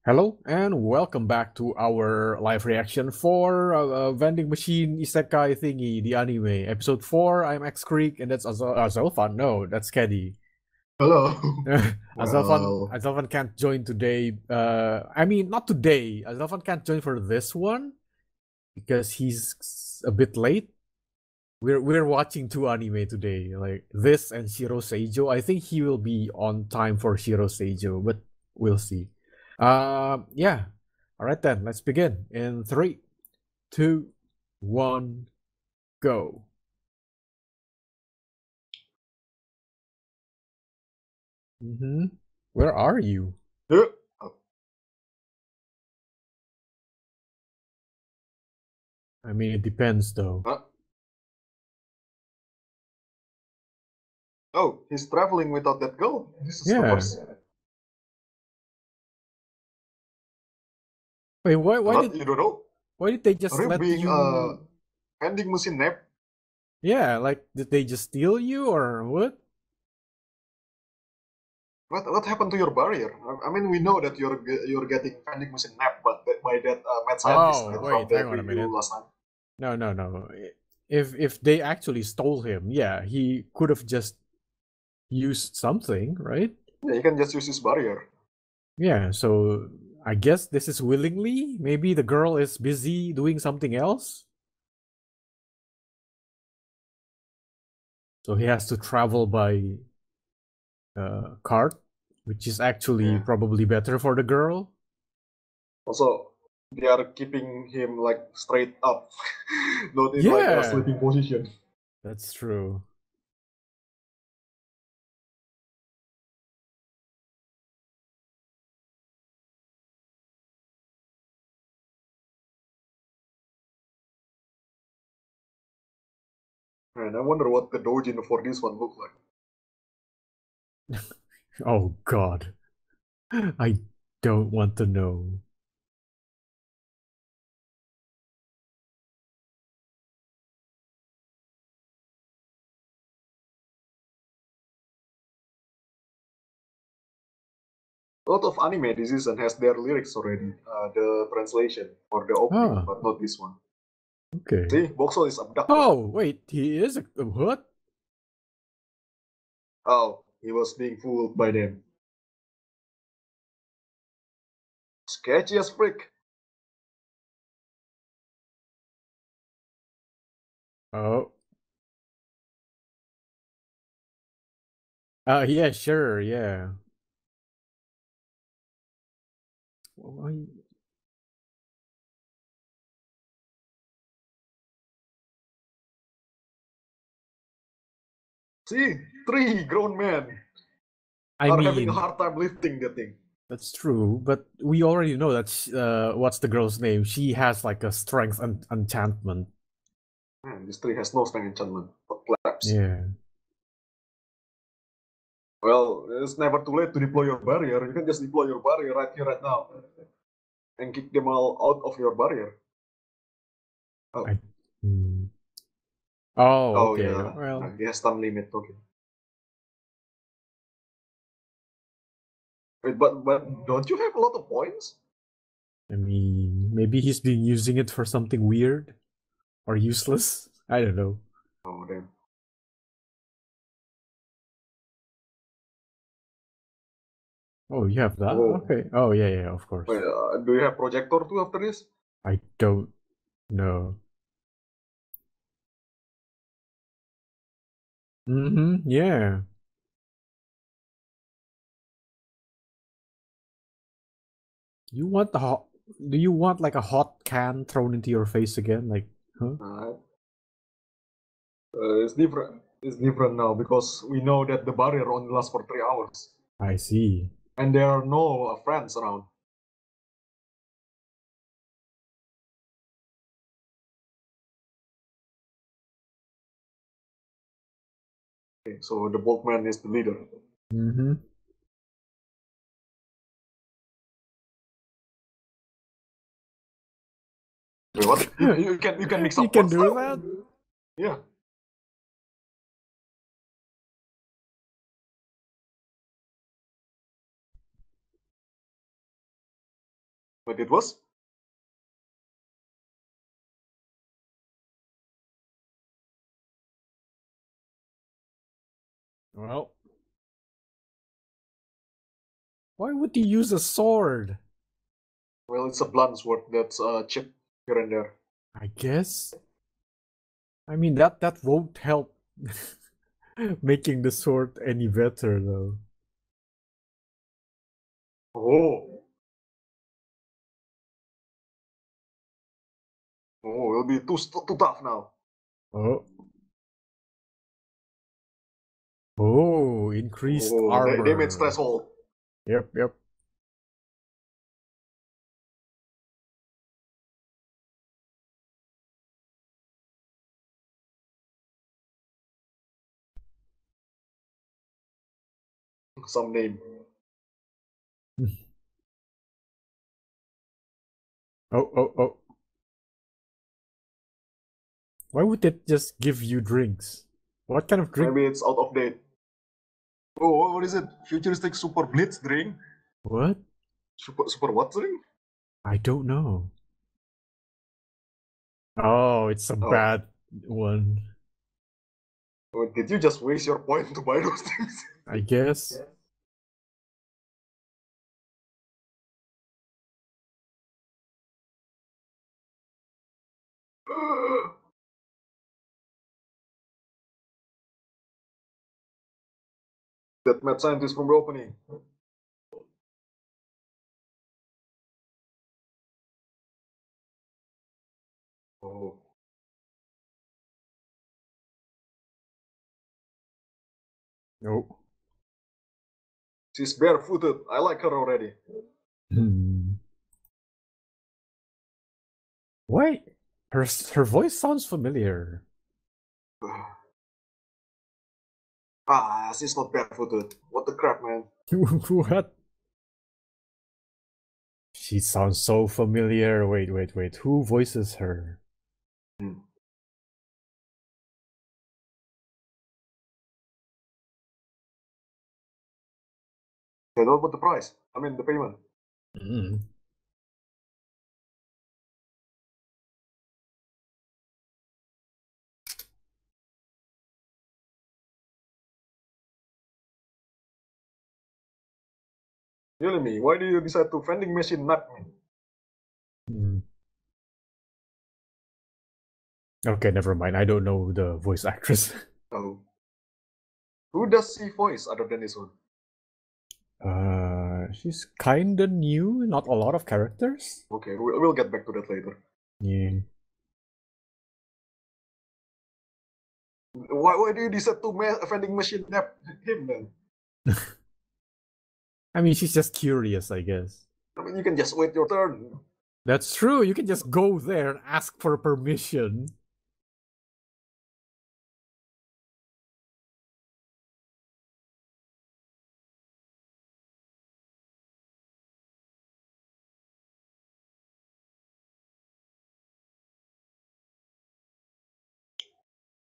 Hello and welcome back to our live reaction for Vending Machine Isekai Thingy, the anime. Episode 4, I'm X Creek, and that's Azelfan. No, that's Keddy. Hello. Azelfan, Well, Azelfan can't join today. Not today. Azelfan can't join for this one because he's a bit late. We're watching two anime today, like this and Shiro Seijo. I think he will be on time for Shiro Seijo, but we'll see. Yeah. All right then, let's begin in three, two, one, go. Mm-hmm. Where are you? yeah. I mean, it depends though. Huh? Oh, he's traveling without that girl. This is the Yeah. first. Wait, why What? did You don't know? they just Are you let being you? vending machine nap? Yeah, like did they just steal you or what? What happened to your barrier? I mean, we know that you're getting vending machine nap, but by that mad scientist, Oh, right, from wait, the hang on a preview minute. last time. No, no, no. If they actually stole him, yeah, he could have just used something, right? Yeah, you can just use his barrier. Yeah, so I guess this is willingly. Maybe the girl is busy doing something else. So he has to travel by cart, which is actually Yeah. probably better for the girl. Also, they are keeping him like straight up, not in like a Yeah, sleeping position. that's true. And I wonder what the dojin for this one look like. Oh God, I don't want to know. A lot of anime this season has their lyrics already, the translation for the opening, Ah, but not this one. okay. See, Boxel is abducted. Oh wait, he is a what? Oh, he was being fooled by them. Sketchy as frick. Oh, yeah, sure, yeah. Why- See, three grown men I are having a mean, hard time lifting the thing. that's true, but we already know that what's the girl's name? She has like a strength enchantment. Man, this tree has no strength enchantment, but collapse. Yeah. Well, it's never too late to deploy your barrier. You can just deploy your barrier right here, right now, and kick them all out of your barrier. Oh, I. Hmm. Oh, oh okay. yeah, Well, he has time limit. Okay. Wait, but don't you have a lot of points? I mean, maybe he's been using it for something weird or useless. I don't know. Oh damn. Oh, you have that? Oh, Okay. Oh, yeah, yeah, of wait, course. do you have projector too after this? I don't know. Mm-hmm. Yeah. You want the hot? Do you want like a hot can thrown into your face again? Like, huh? It's different. It's different now because we know that the barrier only lasts for 3 hours, I see. and there are no friends around. Okay, so the Boltman is the leader. Mm-hmm. Wait, what? You can mix You up can words do now? that? Yeah. But it was? Well, why would he use a sword? Well, it's a blunt sword that's chipped here and there. I guess. I mean that won't help making the sword any better though. Oh. Oh, it'll be too tough now. Oh. Oh, increased Oh, damage armor. threshold. Yep, yep. Some name. Oh, oh, oh. Why would it just give you drinks? What kind of drink? Maybe it's out of date. Oh, what is it? Futuristic Super Blitz drink? What? Super what drink? I don't know. Oh, it's a Oh, bad one. oh, did you just waste your point to buy those things? I guess. That mad scientist from the opening. Oh, No. she's barefooted. I like her already. Hmm. Why? Her voice sounds familiar. Ah, she's not barefooted. What the crap, man? What? She sounds so familiar. Wait, wait, wait. Who voices her? Hmm. They know about the price. I mean, the payment. Mm. Really me, why do you decide to vending machine nut me? Mm. Okay, never mind. I don't know the voice actress. Oh. Who does she voice other than this one? She's kinda new. Not a lot of characters. Okay, we'll get back to that later. Yeah. Why do you decide to vending machine nap him then? I mean, she's just curious, I guess. I mean, you can just wait your turn. That's true. You can just go there and ask for permission.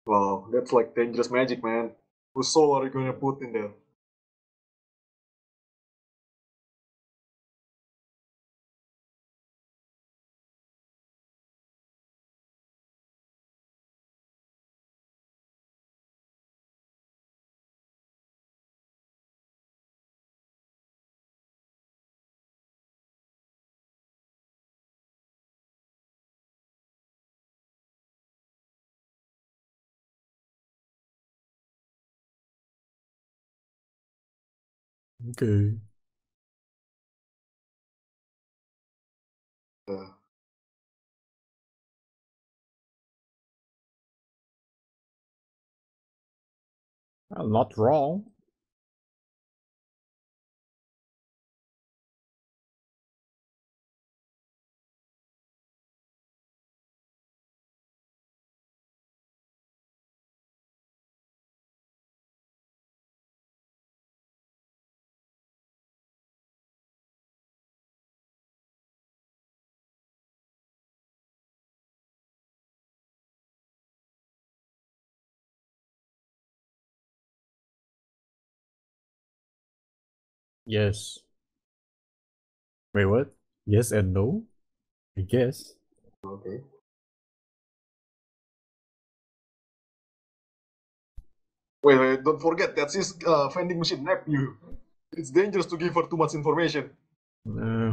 Wow, that's like dangerous magic, man. Whose soul are you gonna put in there? Okay. Uh, Well, not wrong. Yes. Wait, what? Yes and no, I guess. Okay. Wait, don't forget that's his vending machine nephew. It's dangerous to give her too much information. Uh,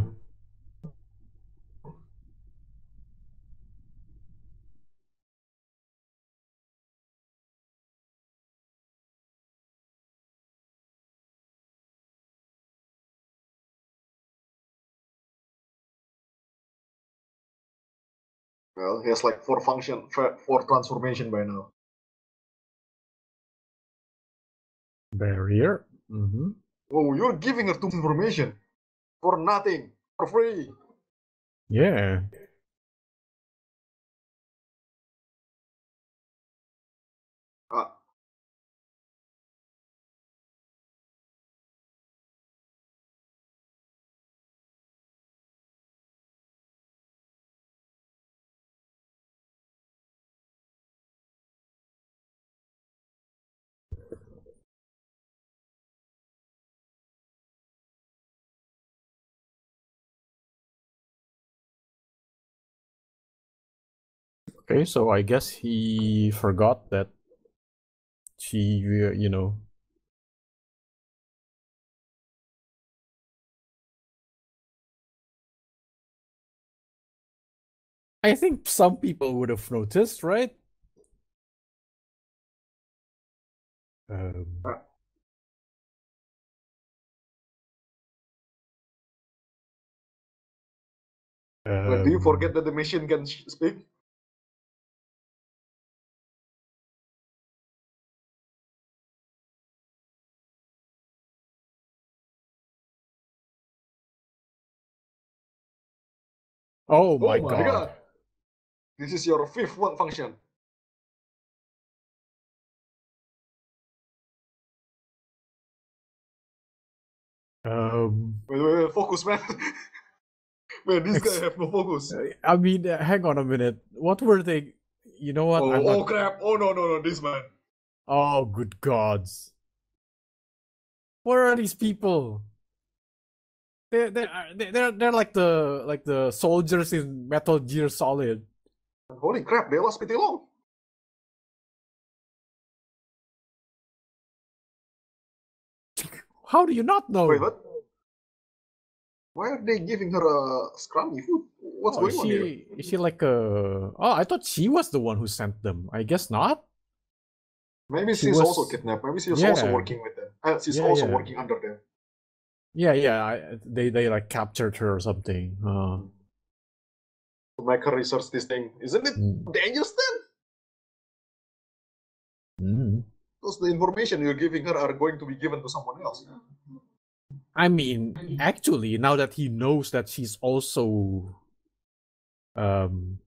Well, he has like four transformation by now. Barrier. Mm-hmm. Oh, you're giving her too much information for nothing, for free. Yeah. Uh, Okay, so I guess he forgot that she, you know. I think some people would have noticed, right? Um, uh, Wait, do you forget um, that the machine can speak? oh Oh my my god. god! This is your fifth one function. Um, Wait, focus, man. Man, this guy ex- have no focus. I mean, hang on a minute. What were they? You know what? I'm Oh not. crap! Oh no, this man. Oh, good gods. What are these people? They're like the soldiers in Metal Gear Solid. Holy crap! They last pretty long. How do you not Wait, know? what? Why are they giving her a scrummy food? What's Oh, going on here? is she like a? Oh, I thought she was the one who sent them. I guess not. Maybe She she's also was. kidnapped. Maybe she's also Yeah, working with them. She's yeah, also yeah, working under them. yeah. They like captured her or something. To make her research this thing. Isn't it Mm, dangerous then? mm. Because the information you're giving her are going to be given to someone else. I mean, actually, now that he knows that she's um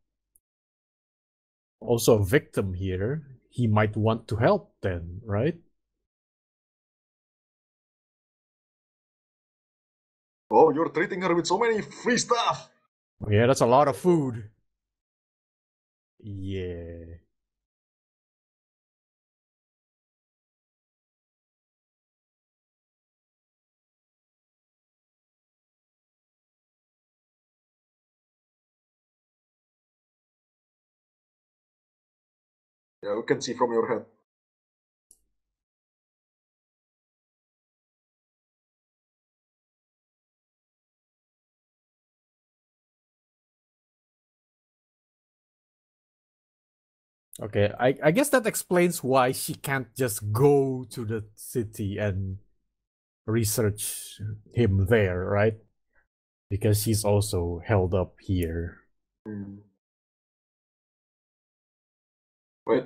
also a victim here, he might want to help then, right? Oh, you're treating her with so many free stuff. Yeah, that's a lot of food. Yeah. Yeah, you can see from your head. Okay, I guess that explains why she can't just go to the city and research him there, right? Because she's also held up here. Hmm. Wait,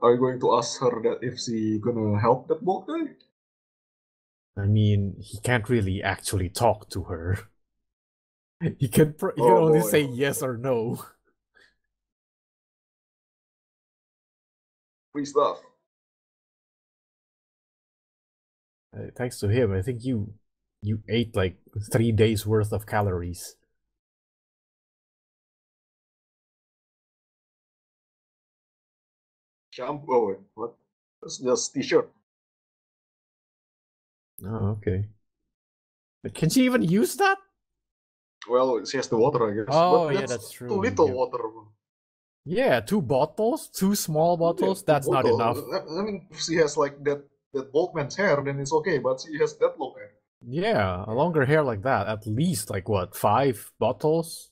are you going to ask her that if she gonna help that bald guy? I mean, he can't really actually talk to her. He can Oh only boy, say yes or no. free stuff. Thanks to him, I think you ate like 3 days worth of calories. Shampoo. Oh, wait, what? That's just t-shirt. Oh, okay. Can she even use that? Well, she has the water, I guess. Oh, But yeah, that's too true. little Yeah. water. Yeah, 2 bottles, 2 small bottles. Yeah, That's not enough. I mean, if she has like that bald man's hair, then it's okay. But she has that long hair. Yeah, a longer hair like that. At least like what, 5 bottles?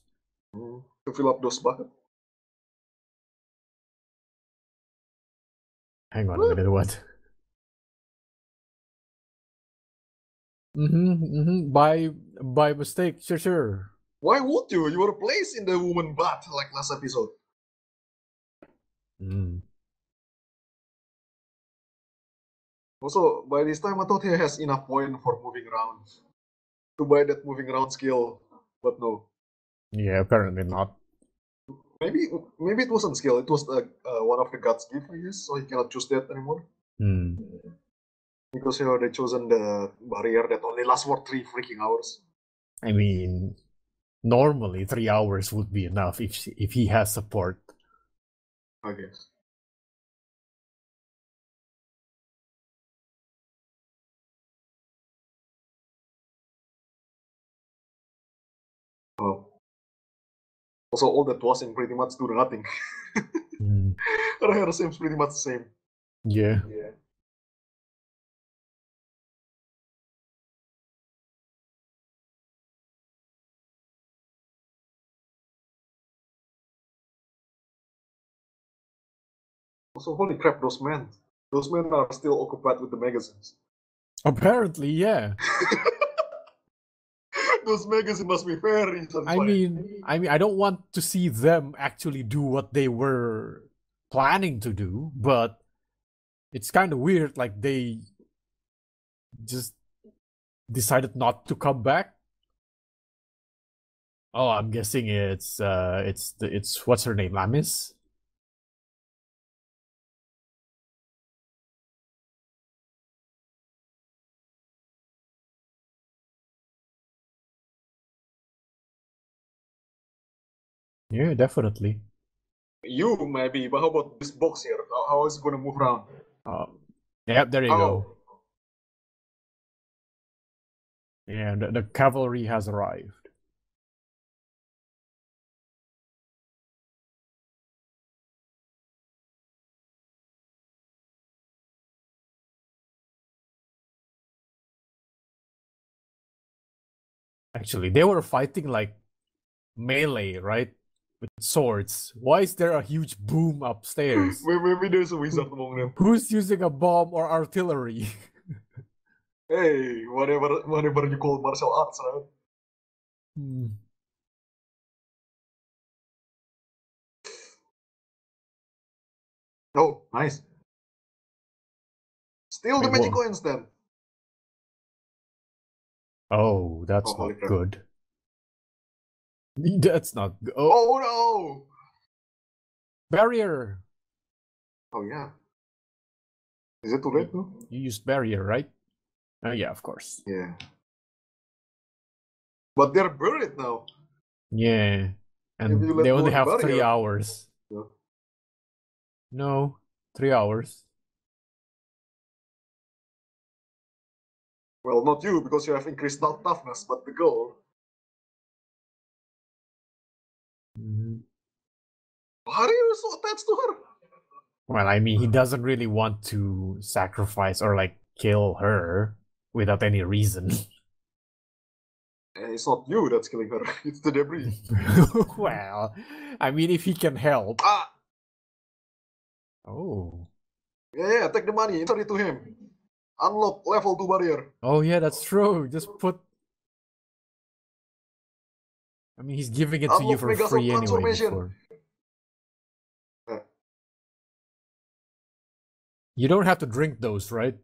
To fill up those buckets. Hang on a minute, what? By mistake, sure. Why would you? You were placed in the woman bath like last episode. Mm. Also, by this time, I thought he has enough point for moving around to buy that moving around skill, but no. Yeah, apparently not. Maybe it wasn't skill. It was one of the gods gift, I guess. So he cannot choose that anymore Hmm. because he already chosen the barrier that only lasts for 3 freaking hours. I mean, normally 3 hours would be enough if he has support. I guess. Oh. Also, all that was in pretty much do nothing. Mm. Her hair seems pretty much the same. Yeah. Yeah. Also, holy crap, those men. Those men are still occupied with the magazines. Apparently, yeah. Those magazines must be very I mean, I don't want to see them actually do what they were planning to do, but it's kind of weird. Like they just decided not to come back. Oh, I'm guessing it's what's her name, Lamis. Yeah, definitely. You maybe, but how about this box here? How is it gonna move around? Yep, there you go. How? Yeah, the cavalry has arrived. Actually, they were fighting like melee, right? With swords. Why is there a huge boom upstairs? Maybe there's a wizard among them. Who's using a bomb or artillery? Hey, whatever you call martial arts, right? Hmm. Oh, nice. Still the Wait, magic what? coins then. Oh, that's Oh, holy not crap. good. That's not good. Oh, Oh no! barrier. Oh yeah. Is it too late now? You used barrier, right? Yeah, of course. Yeah. But they're buried now. Yeah. If you And let they go only the have 3 barrier. hours. Yeah. No, 3 hours. Well, not you, because you have increased toughness, but the girl. Mhm. Why are you so attached to her? Well, I mean, he doesn't really want to sacrifice or like kill her without any reason. It's not you that's killing her, it's the debris. Well, I mean, if he can help. Ah! Oh. Yeah, take the money, insert it to him. Unlock level 2 barrier. Oh, yeah, that's true. Just put. I mean, he's giving it to you Unlock for Megazord free anyway transformation. before. Yeah. You don't have to drink those, right?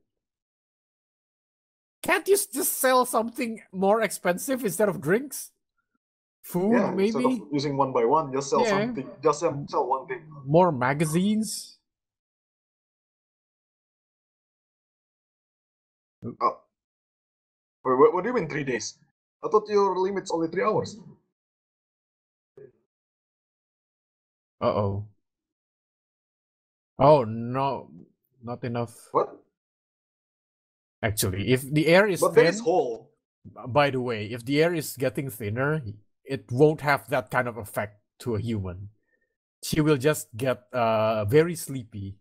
Can't you just sell something more expensive instead of drinks? Food, Yeah, instead maybe? of using one by one, just sell Yeah. something. Just sell one thing. More magazines? Oh. Wait, what do you mean 3 days? I thought your limit's only 3 hours. Uh-oh. Oh, no. Not enough. What? Actually, if the air is But there thin, is hole. by the way, if the air is getting thinner, it won't have that kind of effect to a human. She will just get very sleepy.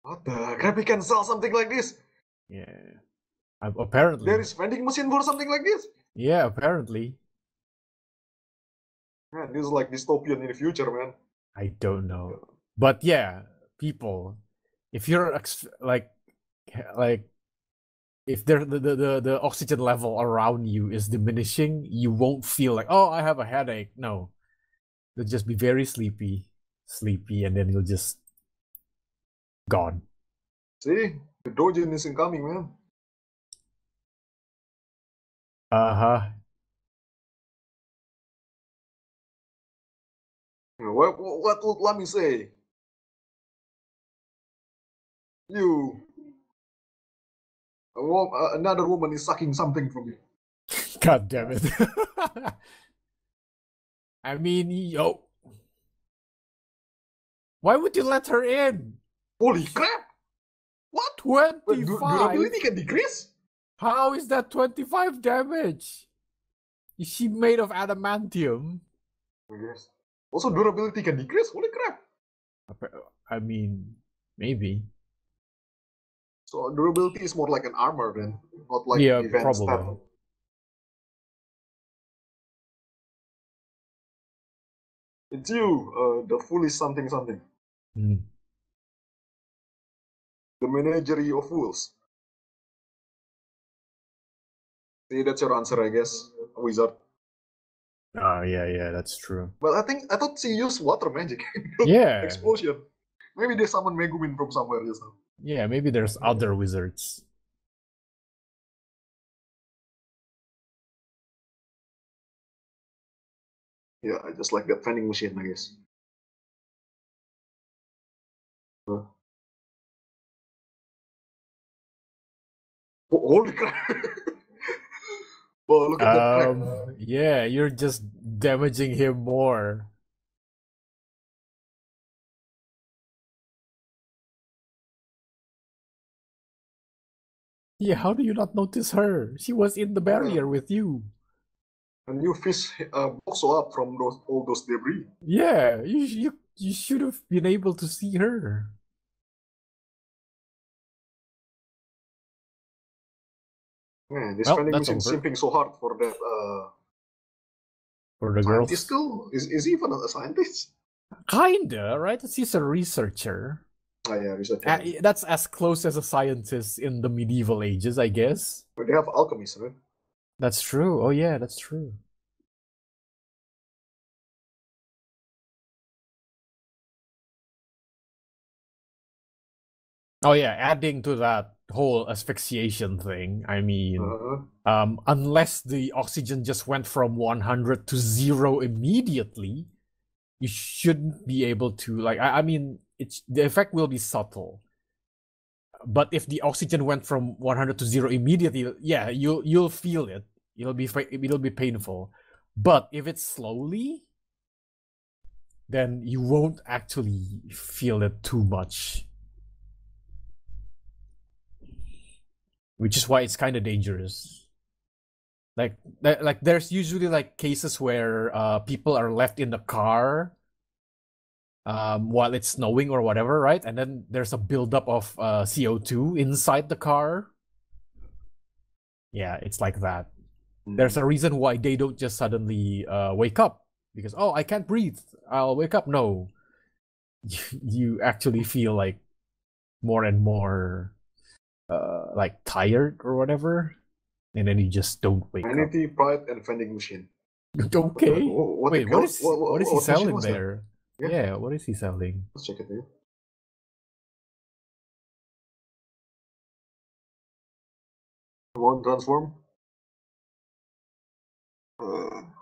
What the crap? He can sell something like this? Yeah. Apparently. There is vending machine for something like this? Yeah, apparently. Man, this is like dystopian in the future, man. I don't know. But yeah, people, if you're like if the oxygen level around you is diminishing, you won't feel like, oh, I have a headache. No. You'll just be very sleepy, and then you'll just gone. See? The Dojin is incoming, man. Uh-huh. What would Lami say? You. Another woman is sucking something from you. God damn it. I mean, yo. Why would you let her in? Holy crap! What? 25? Durability can decrease? How is that 25 damage? Is she made of adamantium? Yes. Also, durability can decrease? Holy crap! I mean, maybe. So, durability is more like an armor then, not like yeah, defense probably. stat. It's you, the foolish something something. Hmm. The menagerie of fools. See, that's your answer, I guess, wizard. Oh, yeah, that's true. But I thought she used water magic. Yeah. Explosion. Maybe they summon Megumin from somewhere just now. Yeah, maybe there's other wizards. Yeah, I just like that vending machine, I guess. Holy crap! Well, look at that crap. Yeah, you're just damaging him more. Yeah, how do you not notice her? She was in the barrier with you. And you fish Boxo up from all those debris. Yeah, you should have been able to see her. Man, this vending machine is simping so hard for that for the scientist girls. Still? Is he even a scientist? Kinda, right? He's a researcher. Oh yeah, researcher. That's as close as a scientist in the medieval ages, I guess. But they have alchemists, right? That's true. Oh yeah, that's true. Oh yeah, adding to that whole asphyxiation thing, I mean, unless the oxygen just went from 100 to 0 immediately, you shouldn't be able to, like, I mean, the effect will be subtle. But if the oxygen went from 100 to 0 immediately, yeah, you'll feel it. It'll be painful. But if it's slowly, then you won't actually feel it too much. Which is why it's kind of dangerous. Like there's usually like cases where people are left in the car while it's snowing or whatever, right? And then there's a buildup of CO2 inside the car. Yeah, it's like that. There's a reason why they don't just suddenly wake up because, oh, I can't breathe, I'll wake up. No, you actually feel like more and more like tired or whatever, and then you just don't wake up. Vanity, pride, and vending machine. Okay. Wait, what is he selling there? Yeah, what is he selling? Let's check it here. One transform.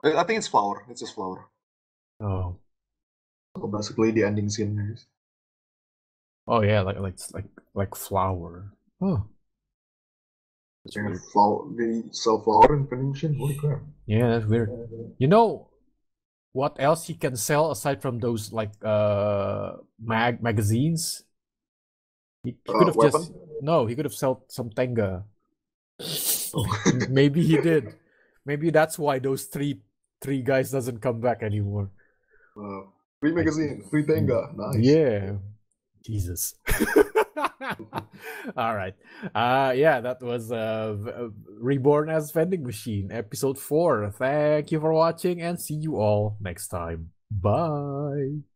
I think it's flower. It's just flower. Oh. So basically, the ending scene is. Oh yeah, like flower. Oh. They sell flower in vending machine. Holy crap! Yeah, that's weird. You know what else he can sell aside from those like magazines? He could have he could have sold some Tenga. Maybe he did. maybe that's why those three guys doesn't come back anymore. Free magazine, free Tenga, nice. Yeah, Jesus. All right. Yeah, that was Reborn as Vending Machine, episode 4. Thank you for watching and see you all next time. Bye.